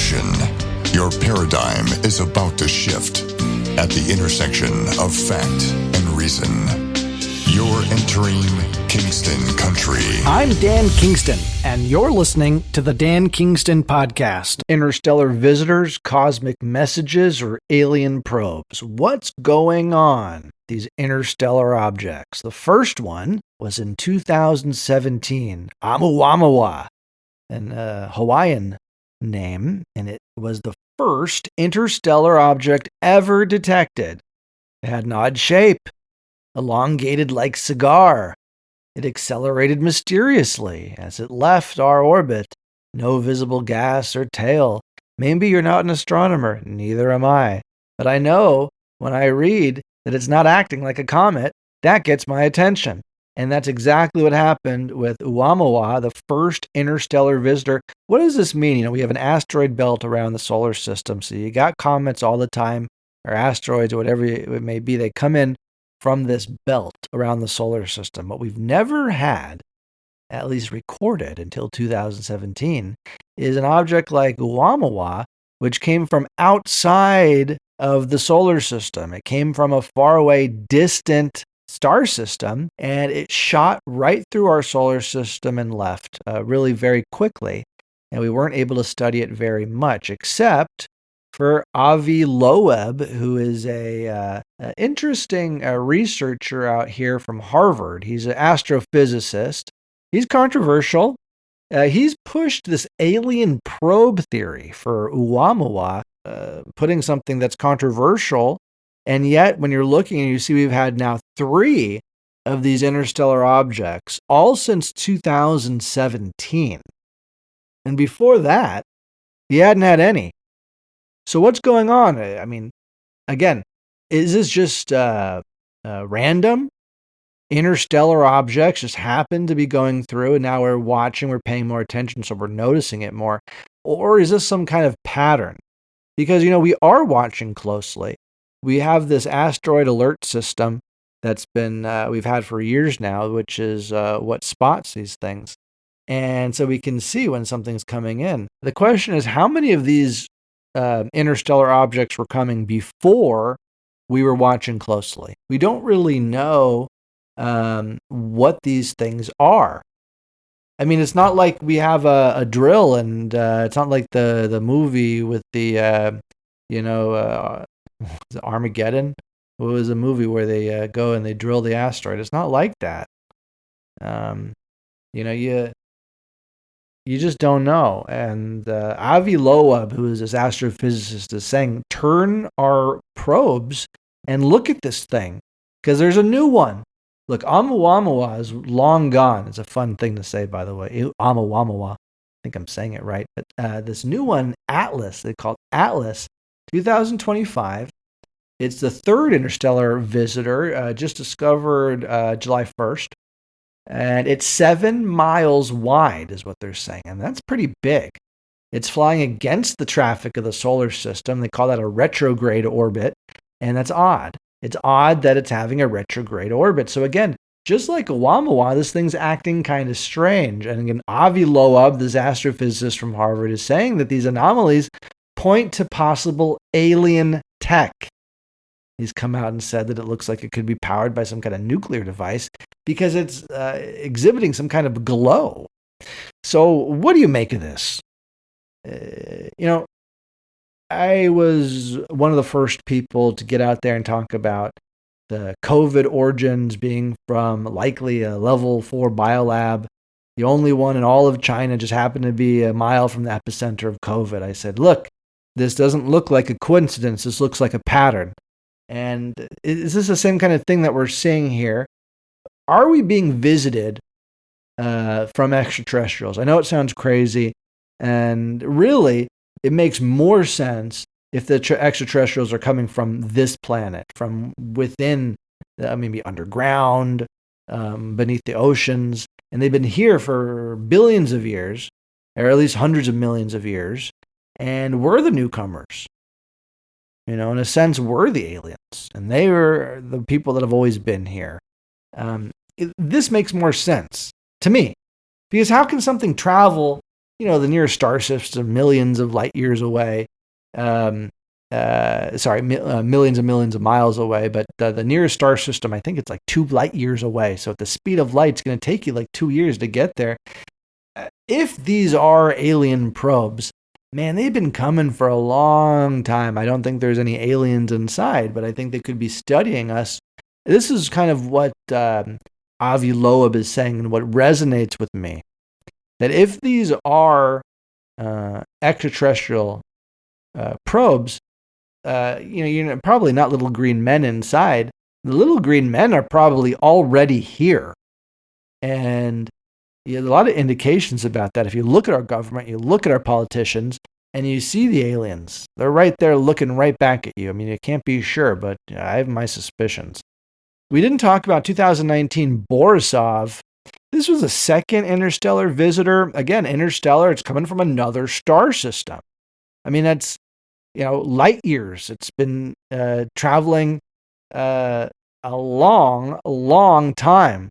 Caution, your paradigm is about to shift at the intersection of fact and reason. You're entering Kingston Country. I'm Dan Kingston, and you're listening to the Dan Kingston Podcast. Interstellar visitors, cosmic messages, or alien probes. What's going on? These interstellar objects. The first one was in 2017, Oumuamua, a Hawaiian name, and it was the first interstellar object ever detected. It had an odd shape, elongated like cigar. It accelerated mysteriously as it left our orbit. No visible gas or tail. Maybe you're not an astronomer, neither am I. But I know when I read that it's not acting like a comet, that gets my attention. And that's exactly what happened with Oumuamua, the first interstellar visitor. What does this mean? We have an asteroid belt around the solar system. So you got comets all the time, or asteroids, or whatever it may be. They come in from this belt around the solar system. What we've never had, at least recorded until 2017, is an object like Oumuamua, which came from outside of the solar system. It came from a faraway, distant star system, and it shot right through our solar system and left really very quickly. And we weren't able to study it very much, except for Avi Loeb, who is a interesting researcher out here from Harvard. He's an astrophysicist. He's controversial. He's pushed this alien probe theory for Oumuamua, putting something that's controversial. And yet, when you're looking and you see we've had now 3 of these interstellar objects, all since 2017. And before that, he hadn't had any. So what's going on? I mean, again, is this just random? Interstellar objects just happen to be going through, and now we're watching, we're paying more attention, so we're noticing it more. Or is this some kind of pattern? Because, we are watching closely. We have this asteroid alert system that's been we've had for years now, which is what spots these things. And so we can see when something's coming in. The question is, how many of these interstellar objects were coming before we were watching closely? We don't really know what these things are. I mean, it's not like we have a drill, and it's not like the movie with the Armageddon. It was a movie where they go and they drill the asteroid. It's not like that. You just don't know. And Avi Loeb, who is this astrophysicist, is saying, turn our probes and look at this thing, because there's a new one. Look, Oumuamua is long gone. It's a fun thing to say, by the way. Oumuamua. I think I'm saying it right. But this new one, Atlas, they call it Atlas, 2025. It's the 3rd interstellar visitor, just discovered July 1st. And it's 7 miles wide, is what they're saying. And that's pretty big. It's flying against the traffic of the solar system. They call that a retrograde orbit. And that's odd. It's odd that it's having a retrograde orbit. So again, just like Oumuamua, this thing's acting kind of strange. And again, Avi Loeb, this astrophysicist from Harvard, is saying that these anomalies point to possible alien tech. He's come out and said that it looks like it could be powered by some kind of nuclear device because it's exhibiting some kind of glow. So what do you make of this? I was one of the first people to get out there and talk about the COVID origins being from likely a level 4 biolab. The only one in all of China just happened to be a mile from the epicenter of COVID. I said, look, this doesn't look like a coincidence. This looks like a pattern. And is this the same kind of thing that we're seeing here? Are we being visited from extraterrestrials? I know it sounds crazy, and really, it makes more sense if the extraterrestrials are coming from this planet, from within, maybe underground, beneath the oceans, and they've been here for billions of years, or at least hundreds of millions of years, and we're the newcomers. In a sense, we're the aliens, and they are the people that have always been here. This makes more sense to me, because how can something travel the nearest star system, millions of light years away. Millions and millions of miles away, but the nearest star system, I think it's like 2 light years away. So at the speed of light, it's going to take you like 2 years to get there. If these are alien probes, man, they've been coming for a long time. I don't think there's any aliens inside, but I think they could be studying us. This is kind of what Avi Loeb is saying and what resonates with me. That if these are extraterrestrial probes, you're probably not little green men inside. The little green men are probably already here. And a lot of indications about that. If you look at our government, you look at our politicians, and you see the aliens. They're right there looking right back at you. I mean, you can't be sure, but I have my suspicions. We didn't talk about 2019 Borisov. This was a second interstellar visitor. Again, interstellar, it's coming from another star system. I mean, that's, light years. It's been traveling a long, long time.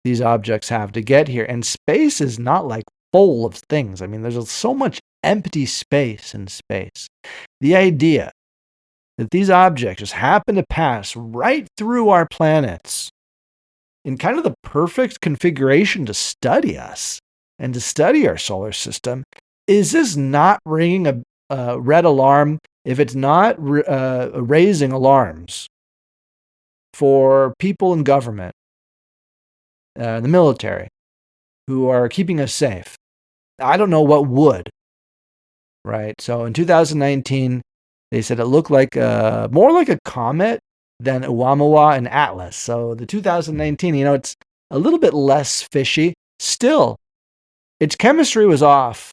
These objects have to get here. And space is not like full of things. I mean, there's so much empty space in space. The idea that these objects just happen to pass right through our planets in kind of the perfect configuration to study us and to study our solar system, is this not ringing a red alarm? If it's not raising alarms for people in government, the military, who are keeping us safe, I don't know what would, right? So in 2019, they said it looked like more like a comet than Oumuamua and Atlas. So the 2019, it's a little bit less fishy. Still, its chemistry was off.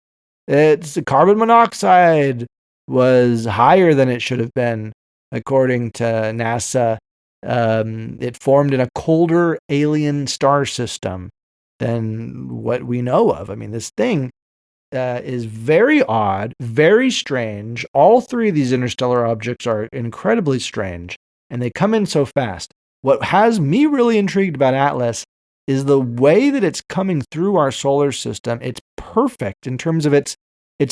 Its carbon monoxide was higher than it should have been, according to NASA. It formed in a colder alien star system than what we know of. I mean, this thing is very odd, very strange. All three of these interstellar objects are incredibly strange, and they come in so fast. What has me really intrigued about Atlas is the way that it's coming through our solar system. It's perfect in terms of its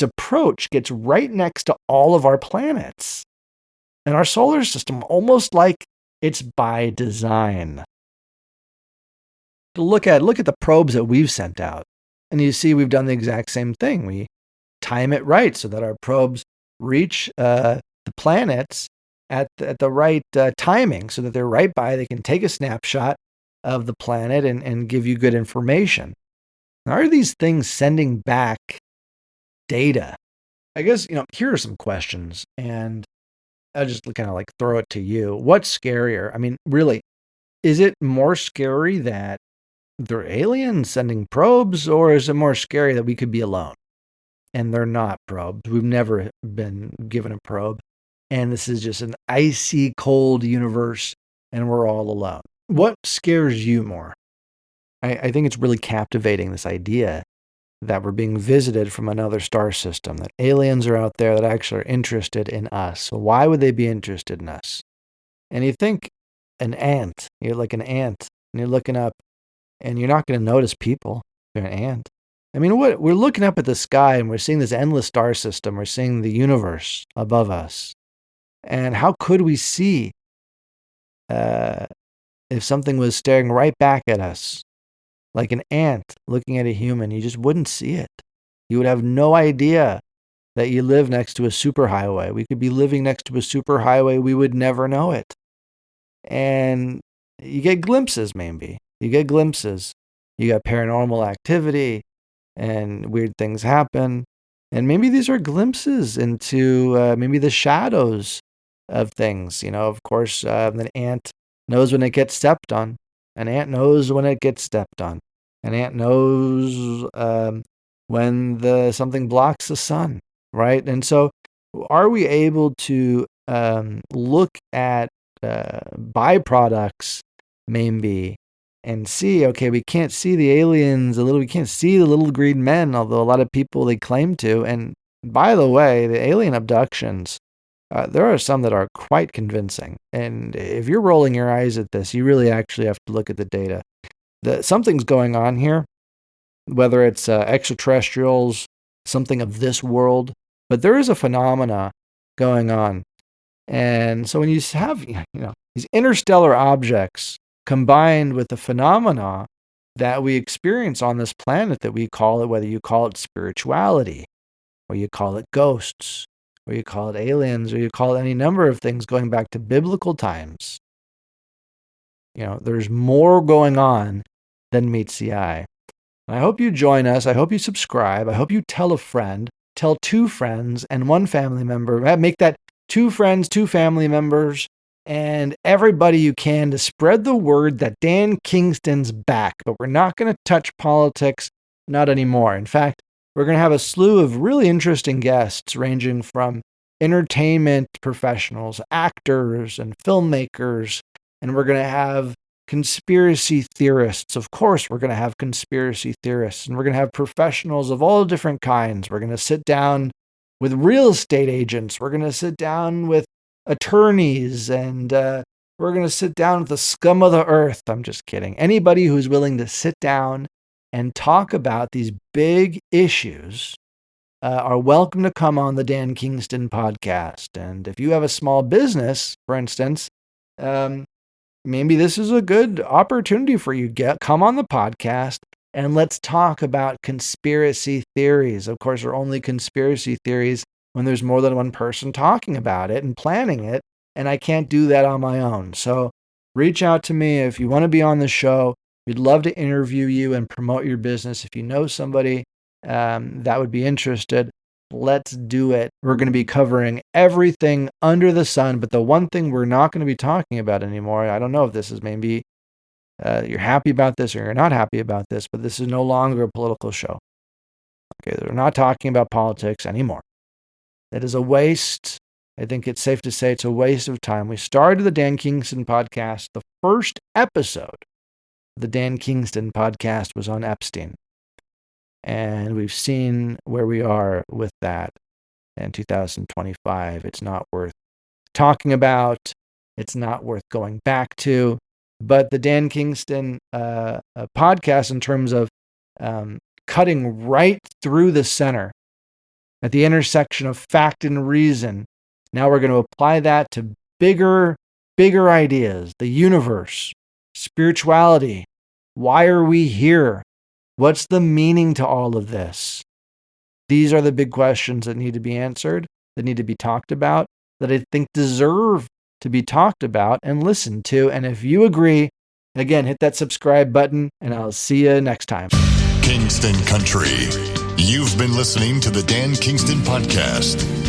approach, gets right next to all of our planets. And our solar system, almost like it's by design. Look at the probes that we've sent out. And you see we've done the exact same thing. We time it right so that our probes reach the planets at the right timing, so that they're right by. They can take a snapshot of the planet and give you good information. Now, are these things sending back data? I guess, here are some questions, and I'll just kind of like throw it to you. What's scarier? I mean, really, is it more scary that they're aliens sending probes, or is it more scary that we could be alone and they're not probes? We've never been given a probe, and this is just an icy cold universe and we're all alone. What scares you more? I think it's really captivating, this idea that we're being visited from another star system, that aliens are out there that actually are interested in us. So why would they be interested in us? And you think an ant, you're like an ant, and you're looking up, and you're not going to notice people. You're an ant. I mean, we're looking up at the sky, and we're seeing this endless star system. We're seeing the universe above us. And how could we see if something was staring right back at us? Like an ant looking at a human, you just wouldn't see it. You would have no idea that you live next to a superhighway. We could be living next to a superhighway. We would never know it. And you get glimpses, maybe. You get glimpses. You got paranormal activity and weird things happen. And maybe these are glimpses into maybe the shadows of things. Of course, an ant knows when it gets stepped on. An ant knows when it gets stepped on. An ant knows when something blocks the sun, right? And so are we able to look at byproducts, maybe, and see, okay, we can't see the aliens we can't see the little green men, although a lot of people, they claim to. And by the way, the alien abductions, there are some that are quite convincing. And if you're rolling your eyes at this, you really actually have to look at the data. Something's going on here, whether it's extraterrestrials something of this world, but there is a phenomena going on. And so when you have, these interstellar objects combined with the phenomena that we experience on this planet that we call it, whether you call it spirituality, or you call it ghosts, or you call it aliens, or you call it any number of things going back to biblical times, there's more going on than meets the eye. And I hope you join us. I hope you subscribe. I hope you tell a friend, tell 2 friends and 1 family member. Make that 2 friends, 2 family members, and everybody you can to spread the word that Dan Kingston's back. But we're not going to touch politics, not anymore. In fact, we're going to have a slew of really interesting guests ranging from entertainment professionals, actors, and filmmakers. And we're going to have conspiracy theorists. Of course, we're going to have conspiracy theorists, and we're going to have professionals of all different kinds. We're going to sit down with real estate agents. We're going to sit down with attorneys, and we're going to sit down with the scum of the earth. I'm just kidding. Anybody who's willing to sit down and talk about these big issues are welcome to come on the Dan Kingston Podcast. And if you have a small business, for instance, maybe this is a good opportunity for you. Come on the podcast and let's talk about conspiracy theories. Of course, there are only conspiracy theories when there's more than one person talking about it and planning it, and I can't do that on my own. So reach out to me if you want to be on the show. We'd love to interview you and promote your business. If you know somebody that would be interested, let's do it. We're going to be covering everything under the sun, but the one thing we're not going to be talking about anymore, I don't know if this is maybe you're happy about this or you're not happy about this, but this is no longer a political show. Okay, we're not talking about politics anymore. That is a waste. I think it's safe to say it's a waste of time. We started the Dan Kingston Podcast. The first episode of the Dan Kingston Podcast was on Epstein. And we've seen where we are with that in 2025. It's not worth talking about. It's not worth going back to. But the Dan Kingston podcast, in terms of cutting right through the center at the intersection of fact and reason, now we're going to apply that to bigger ideas, the universe, spirituality. Why are we here? What's the meaning to all of this? These are the big questions that need to be answered, that need to be talked about, that I think deserve to be talked about and listened to. And if you agree, again, hit that subscribe button, and I'll see you next time. Kingston Country. You've been listening to the Dan Kingston Podcast.